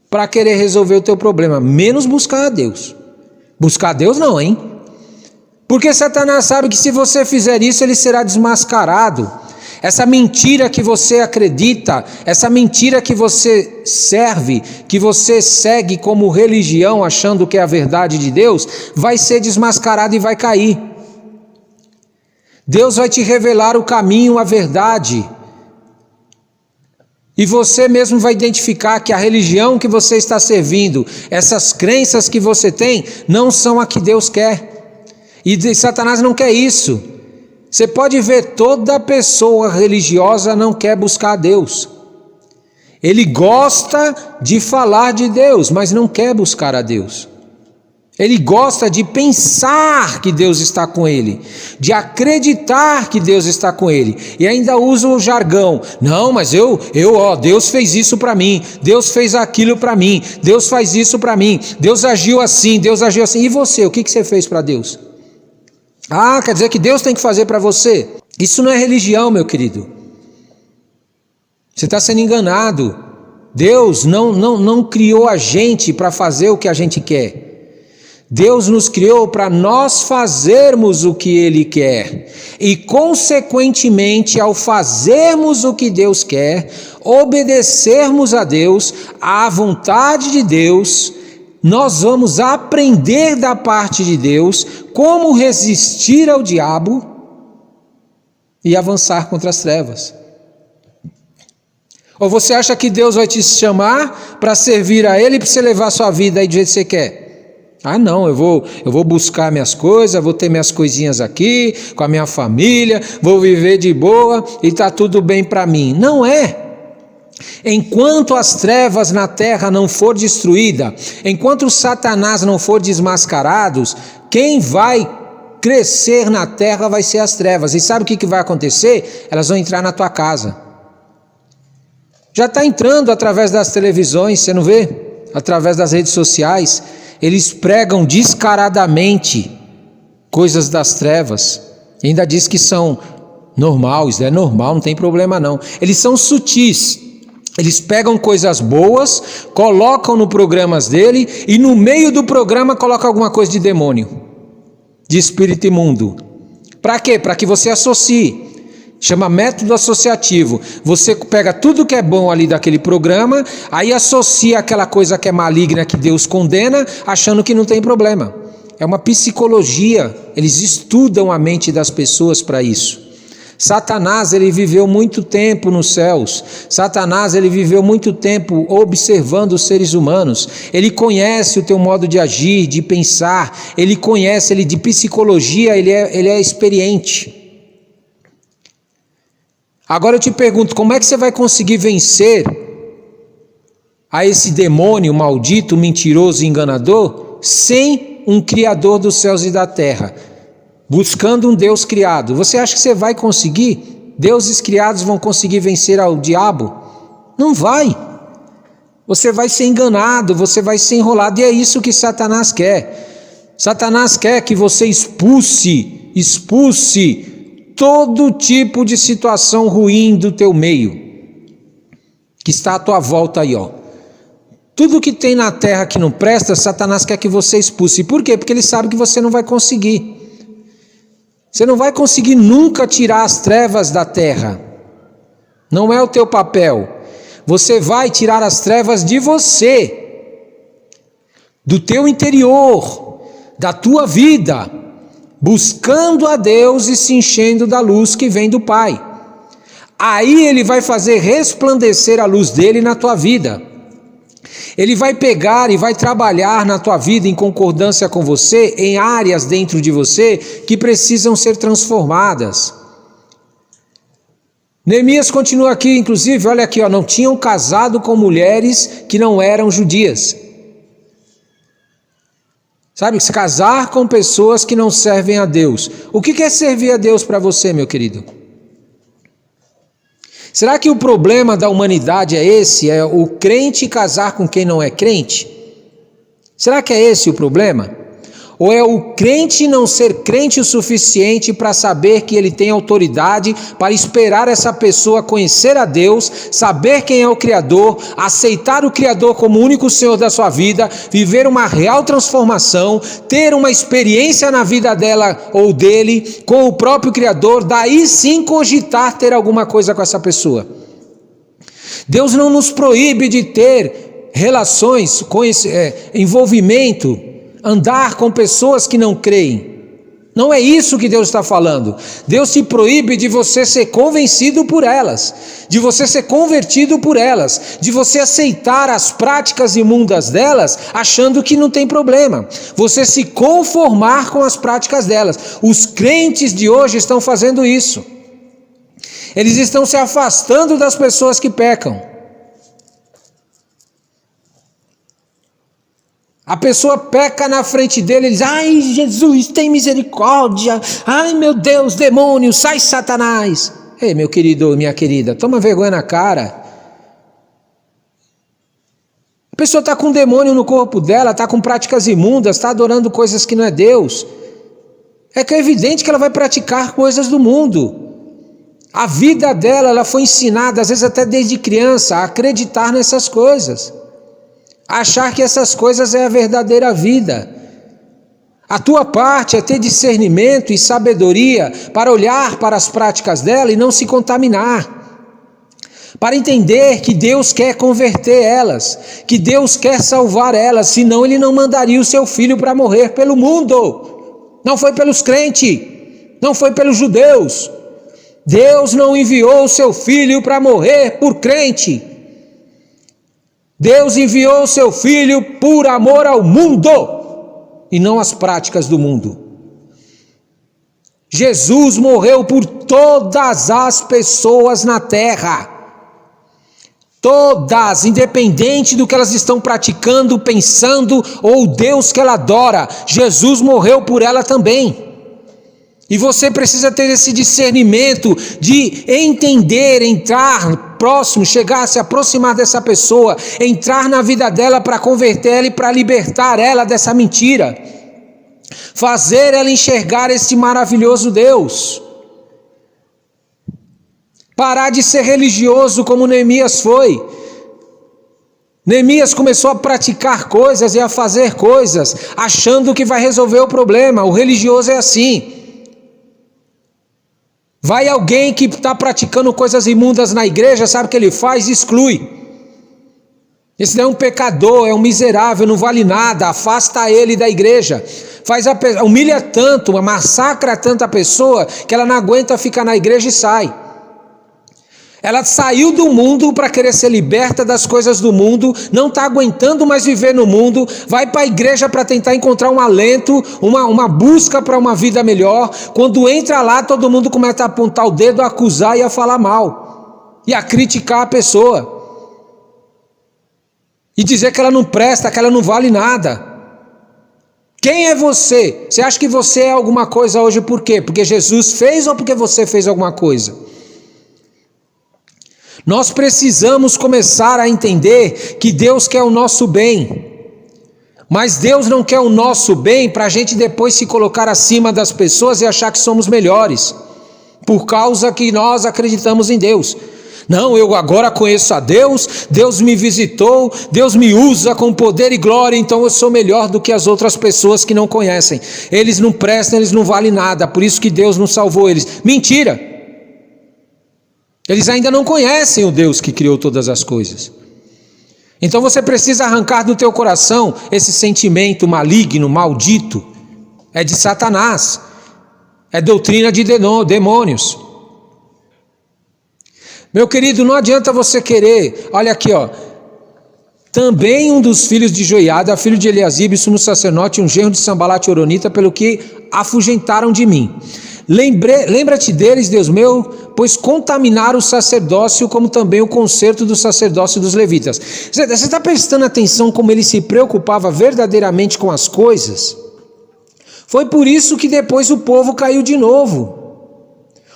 para querer resolver o teu problema, menos buscar a Deus. Buscar a Deus não, hein? Porque Satanás sabe que se você fizer isso, ele será desmascarado. Essa mentira que você acredita, essa mentira que você serve, que você segue como religião, achando que é a verdade de Deus, vai ser desmascarada e vai cair. Deus vai te revelar o caminho, a verdade. E você mesmo vai identificar que a religião que você está servindo, essas crenças que você tem, não são a que Deus quer. E Satanás não quer isso. Você pode ver, toda pessoa religiosa não quer buscar a Deus. Ele gosta de falar de Deus, mas não quer buscar a Deus. Ele gosta de pensar que Deus está com ele, de acreditar que Deus está com ele, e ainda usa o jargão. Não, mas Deus fez isso para mim, Deus fez aquilo para mim, Deus faz isso para mim, Deus agiu assim, Deus agiu assim. E você, o que você fez para Deus? Ah, quer dizer que Deus tem que fazer para você? Isso não é religião, meu querido. Você está sendo enganado. Deus não criou a gente para fazer o que a gente quer. Deus nos criou para nós fazermos o que Ele quer. E, consequentemente, ao fazermos o que Deus quer, obedecermos a Deus, à vontade de Deus, nós vamos aprender da parte de Deus como resistir ao diabo e avançar contra as trevas. Ou você acha que Deus vai te chamar para servir a Ele, para você levar a sua vida aí do jeito que você quer? Ah não, eu vou buscar minhas coisas, vou ter minhas coisinhas aqui, com a minha família, vou viver de boa e está tudo bem para mim. Não é. Enquanto as trevas na terra não for destruída, enquanto Satanás não for desmascarados, quem vai crescer na terra vai ser as trevas. E sabe o que vai acontecer? Elas vão entrar na tua casa. Já está entrando através das televisões, você não vê? Através das redes sociais, eles pregam descaradamente coisas das trevas. E ainda diz que são normal, isso é normal, não tem problema não. Eles são sutis. Eles pegam coisas boas, colocam no programas dele e no meio do programa colocam alguma coisa de demônio, de espírito imundo. Para quê? Para que você associe. Chama método associativo. Você pega tudo que é bom ali daquele programa, aí associa aquela coisa que é maligna, que Deus condena, achando que não tem problema. É uma psicologia, eles estudam a mente das pessoas para isso. Satanás, ele viveu muito tempo nos céus. Satanás, ele viveu muito tempo observando os seres humanos. Ele conhece o teu modo de agir, de pensar. Ele conhece, ele de psicologia, ele é experiente. Agora eu te pergunto, como é que você vai conseguir vencer a esse demônio maldito, mentiroso e enganador, sem um Criador dos céus e da terra? Buscando um Deus criado. Você acha que você vai conseguir? Deuses criados vão conseguir vencer ao diabo? Não vai. Você vai ser enganado, você vai ser enrolado, e é isso que Satanás quer. Satanás quer que você expulse todo tipo de situação ruim do teu meio, que está à tua volta aí, ó. Tudo que tem na terra que não presta, Satanás quer que você expulse. Por quê? Porque ele sabe que você não vai conseguir. Você não vai conseguir nunca tirar as trevas da terra. Não é o teu papel. Você vai tirar as trevas de você, do teu interior, da tua vida, buscando a Deus e se enchendo da luz que vem do Pai. Aí Ele vai fazer resplandecer a luz dele na tua vida. Ele vai pegar e vai trabalhar na tua vida em concordância com você, em áreas dentro de você que precisam ser transformadas. Neemias continua aqui, inclusive, olha aqui, ó, não tinham casado com mulheres que não eram judias. Sabe, se casar com pessoas que não servem a Deus. O que é servir a Deus para você, meu querido? Será que o problema da humanidade é esse? É o crente casar com quem não é crente? Será que é esse o problema? Ou é o crente não ser crente o suficiente para saber que ele tem autoridade para esperar essa pessoa conhecer a Deus, saber quem é o Criador, aceitar o Criador como único Senhor da sua vida, viver uma real transformação, ter uma experiência na vida dela ou dele com o próprio Criador, daí sim cogitar ter alguma coisa com essa pessoa? Deus não nos proíbe de ter relações, envolvimento, andar com pessoas que não creem. Não é isso que Deus está falando. Deus te proíbe de você ser convencido por elas, de você ser convertido por elas, de você aceitar as práticas imundas delas, achando que não tem problema. Você se conformar com as práticas delas. Os crentes de hoje estão fazendo isso. Eles estão se afastando das pessoas que pecam. A pessoa peca na frente dele, ele diz: ai, Jesus, tem misericórdia, ai, meu Deus, demônio, sai, Satanás. Ei, meu querido, minha querida, toma vergonha na cara. A pessoa está com um demônio no corpo dela, está com práticas imundas, está adorando coisas que não é Deus. É que é evidente que ela vai praticar coisas do mundo. A vida dela, ela foi ensinada, às vezes até desde criança, a acreditar nessas coisas. Achar que essas coisas é a verdadeira vida. A tua parte é ter discernimento e sabedoria para olhar para as práticas dela e não se contaminar. Para entender que Deus quer converter elas, que Deus quer salvar elas, senão Ele não mandaria o seu filho para morrer pelo mundo. Não foi pelos crentes, não foi pelos judeus. Deus não enviou o seu filho para morrer por crente. Deus enviou o seu filho por amor ao mundo e não às práticas do mundo. Jesus morreu por todas as pessoas na terra. Todas, independente do que elas estão praticando, pensando ou o Deus que ela adora, Jesus morreu por ela também. E você precisa ter esse discernimento de entender, entrar próximo, chegar, se aproximar dessa pessoa, entrar na vida dela para converter ela e para libertar ela dessa mentira. Fazer ela enxergar esse maravilhoso Deus. Parar de ser religioso como Neemias foi. Neemias começou a praticar coisas e a fazer coisas, achando que vai resolver o problema. O religioso é assim. Vai alguém que está praticando coisas imundas na igreja, sabe o que ele faz? Exclui. Esse não é um pecador, é um miserável, não vale nada, afasta ele da igreja. Humilha tanto, massacra tanto a pessoa, que ela não aguenta ficar na igreja e sai. Ela saiu do mundo para querer ser liberta das coisas do mundo, não está aguentando mais viver no mundo, vai para a igreja para tentar encontrar um alento, uma busca para uma vida melhor. Quando entra lá, todo mundo começa a apontar o dedo, a acusar e a falar mal, e a criticar a pessoa, e dizer que ela não presta, que ela não vale nada. Quem é você? Você acha que você é alguma coisa hoje por quê? Porque Jesus fez ou porque você fez alguma coisa? Nós precisamos começar a entender que Deus quer o nosso bem, mas Deus não quer o nosso bem para a gente depois se colocar acima das pessoas e achar que somos melhores, por causa que nós acreditamos em Deus. Não, eu agora conheço a Deus, Deus me visitou, Deus me usa com poder e glória, então eu sou melhor do que as outras pessoas que não conhecem. Eles não prestam, eles não valem nada, por isso que Deus não salvou eles. Mentira! Eles ainda não conhecem o Deus que criou todas as coisas. Então você precisa arrancar do teu coração esse sentimento maligno, maldito. É de Satanás. É doutrina de demônios. Meu querido, não adianta você querer. Olha aqui, ó. Também um dos filhos de Joiada, filho de Eliasibe, sumo sacerdote, um genro de Sambalate Horonita, pelo que afugentaram de mim. Lembra-te deles, Deus meu, pois contaminaram o sacerdócio, como também o concerto do sacerdócio dos levitas. Você está prestando atenção como ele se preocupava verdadeiramente com as coisas? Foi por isso que depois o povo caiu de novo.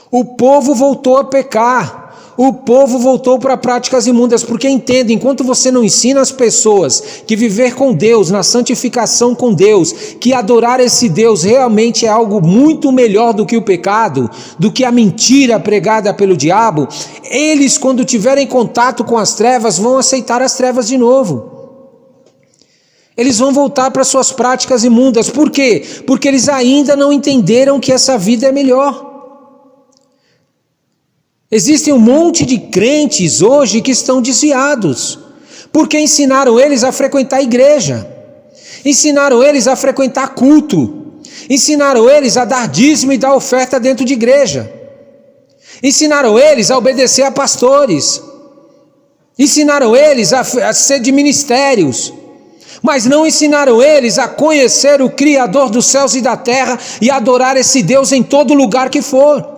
O povo voltou a pecar. o povo voltou para práticas imundas, porque entende, enquanto você não ensina as pessoas que viver com Deus, na santificação com Deus, que adorar esse Deus realmente é algo muito melhor do que o pecado, do que a mentira pregada pelo diabo, eles, quando tiverem contato com as trevas, vão aceitar as trevas de novo. Eles vão voltar para suas práticas imundas. Por quê? Porque eles ainda não entenderam que essa vida é melhor. Existem um monte de crentes hoje que estão desviados, porque ensinaram eles a frequentar a igreja, ensinaram eles a frequentar culto, ensinaram eles a dar dízimo e dar oferta dentro de igreja, ensinaram eles a obedecer a pastores, ensinaram eles a ser de ministérios, mas não ensinaram eles a conhecer o Criador dos céus e da terra e adorar esse Deus em todo lugar que for.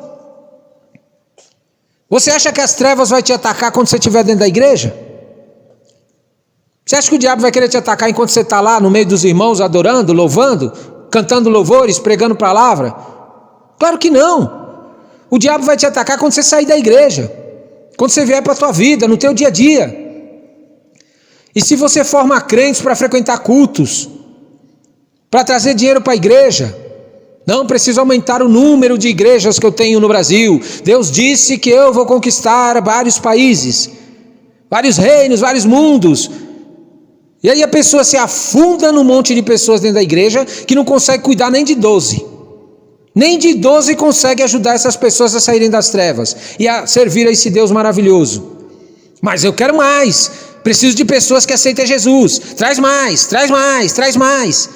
Você acha que as trevas vão te atacar quando você estiver dentro da igreja? Você acha que o diabo vai querer te atacar enquanto você está lá no meio dos irmãos adorando, louvando, cantando louvores, pregando palavra? Claro que não. O diabo vai te atacar quando você sair da igreja, quando você vier para a tua vida, no teu dia a dia. E se você forma crentes para frequentar cultos, para trazer dinheiro para a igreja, não preciso aumentar o número de igrejas que eu tenho no Brasil. Deus disse que eu vou conquistar vários países, vários reinos, vários mundos. E aí a pessoa se afunda num monte de pessoas dentro da igreja que não consegue cuidar nem de 12. Nem de 12 consegue ajudar essas pessoas a saírem das trevas e a servir a esse Deus maravilhoso. Mas eu quero mais. Preciso de pessoas que aceitem Jesus. Traz mais, traz mais, traz mais.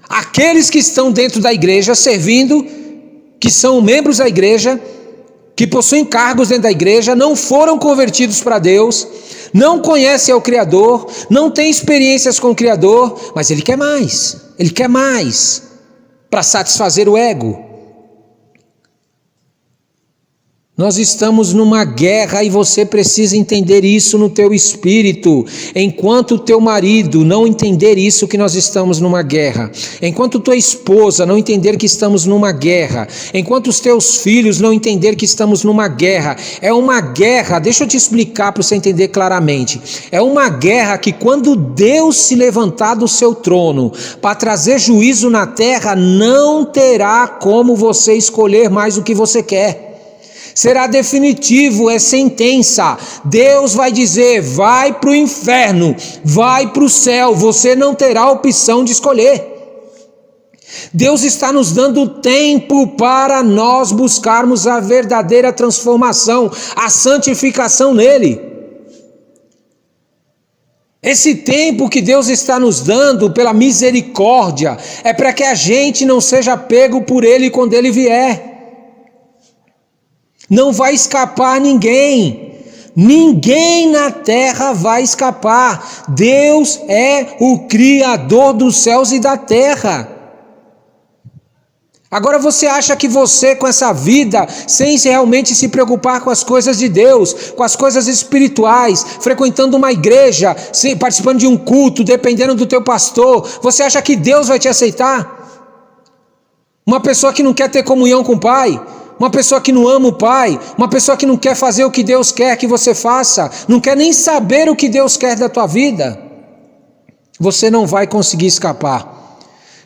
Aqueles que estão dentro da igreja servindo, que são membros da igreja, que possuem cargos dentro da igreja, não foram convertidos para Deus, não conhecem ao Criador, não têm experiências com o Criador, mas ele quer mais para satisfazer o ego. Nós estamos numa guerra e você precisa entender isso no teu espírito. Enquanto o teu marido não entender isso, que nós estamos numa guerra, enquanto tua esposa não entender que estamos numa guerra, enquanto os teus filhos não entender que estamos numa guerra, é uma guerra, deixa eu te explicar para você entender claramente, é uma guerra que quando Deus se levantar do seu trono para trazer juízo na terra, não terá como você escolher mais o que você quer. Será definitivo, é sentença. Deus vai dizer, vai para o inferno, vai para o céu, você não terá opção de escolher. Deus está nos dando tempo para nós buscarmos a verdadeira transformação, a santificação nele. Esse tempo que Deus está nos dando pela misericórdia é para que a gente não seja pego por ele quando ele vier. Não vai escapar ninguém na terra vai escapar. Deus é o Criador dos céus e da terra. Agora você acha que você com essa vida, sem realmente se preocupar com as coisas de Deus, com as coisas espirituais, frequentando uma igreja, participando de um culto, dependendo do teu pastor, você acha que Deus vai te aceitar? Uma pessoa que não quer ter comunhão com o Pai, uma pessoa que não ama o Pai, uma pessoa que não quer fazer o que Deus quer que você faça, não quer nem saber o que Deus quer da tua vida, você não vai conseguir escapar,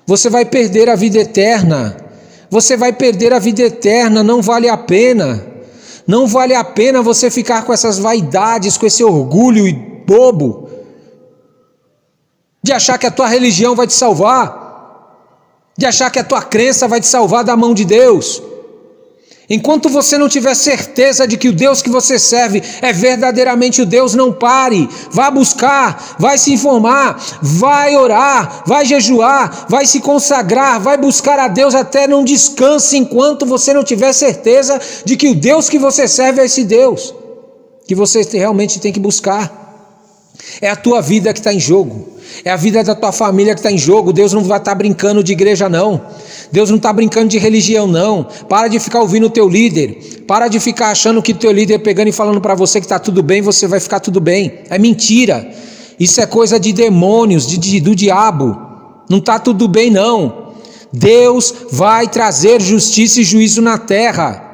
você vai perder a vida eterna, não vale a pena você ficar com essas vaidades, com esse orgulho e bobo, de achar que a tua religião vai te salvar, de achar que a tua crença vai te salvar da mão de Deus. Enquanto você não tiver certeza de que o Deus que você serve é verdadeiramente o Deus, não pare, vá buscar, vai se informar, vai orar, vai jejuar, vai se consagrar, vai buscar a Deus até não descanse enquanto você não tiver certeza de que o Deus que você serve é esse Deus que você realmente tem que buscar. É a tua vida que está em jogo, é a vida da tua família que está em jogo. Deus não vai estar brincando de igreja não, Deus não está brincando de religião não. Para de ficar ouvindo o teu líder, para de ficar achando que o teu líder pegando e falando para você que está tudo bem, você vai ficar tudo bem. É mentira, isso é coisa de demônios, do diabo. Não está tudo bem não. Deus vai trazer justiça e juízo na terra.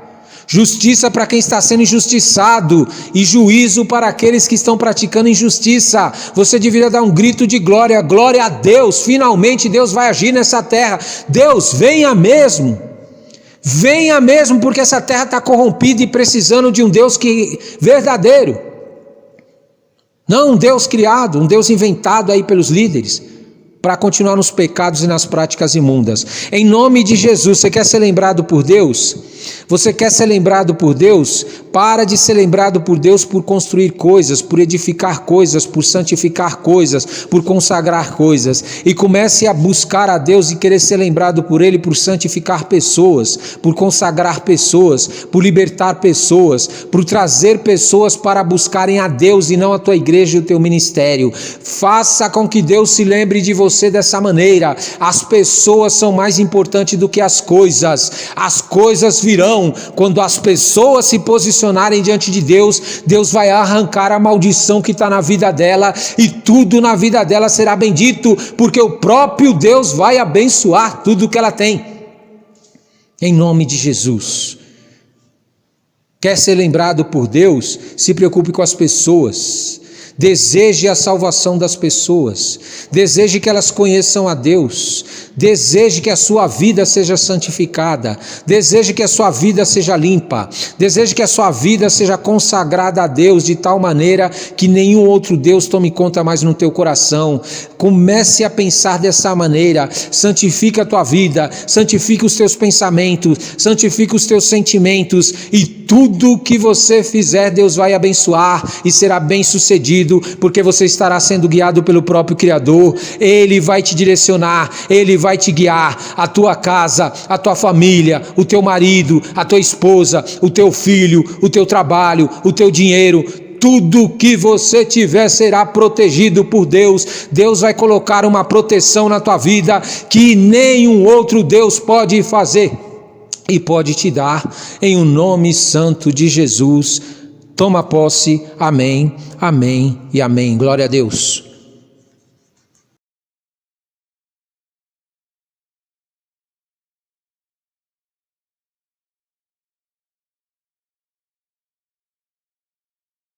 Justiça para quem está sendo injustiçado e juízo para aqueles que estão praticando injustiça. Você deveria dar um grito de glória, glória a Deus, finalmente Deus vai agir nessa terra. Deus, venha mesmo, porque essa terra está corrompida e precisando de um Deus verdadeiro. Não um Deus criado, um Deus inventado aí pelos líderes, para continuar nos pecados e nas práticas imundas. Em nome de Jesus, você quer ser lembrado por Deus? Você quer ser lembrado por Deus? Para de ser lembrado por Deus por construir coisas, por edificar coisas, por santificar coisas, por consagrar coisas. E comece a buscar a Deus e querer ser lembrado por Ele, por santificar pessoas, por consagrar pessoas, por libertar pessoas, por trazer pessoas para buscarem a Deus e não a tua igreja e o teu ministério. Faça com que Deus se lembre de você dessa maneira. As pessoas são mais importantes do que as coisas. As coisas virão quando as pessoas se posicionarem diante de Deus. Deus vai arrancar a maldição que está na vida dela e tudo na vida dela será bendito, porque o próprio Deus vai abençoar tudo que ela tem. Em nome de Jesus. Quer ser lembrado por Deus? Se preocupe com as pessoas. Deseje a salvação das pessoas, deseje que elas conheçam a Deus, deseje que a sua vida seja santificada, deseje que a sua vida seja limpa, deseje que a sua vida seja consagrada a Deus de tal maneira que nenhum outro Deus tome conta mais no teu coração. Comece a pensar dessa maneira, santifica a tua vida, santifica os teus pensamentos, santifica os teus sentimentos e tudo que você fizer Deus vai abençoar e será bem sucedido, porque você estará sendo guiado pelo próprio Criador. Ele vai te direcionar, Ele vai te guiar, a tua casa, a tua família, o teu marido, a tua esposa, o teu filho, o teu trabalho, o teu dinheiro. Tudo que você tiver será protegido por Deus. Deus vai colocar uma proteção na tua vida que nenhum outro Deus pode fazer e pode te dar, em o nome santo de Jesus. Toma posse, amém, amém e amém. Glória a Deus.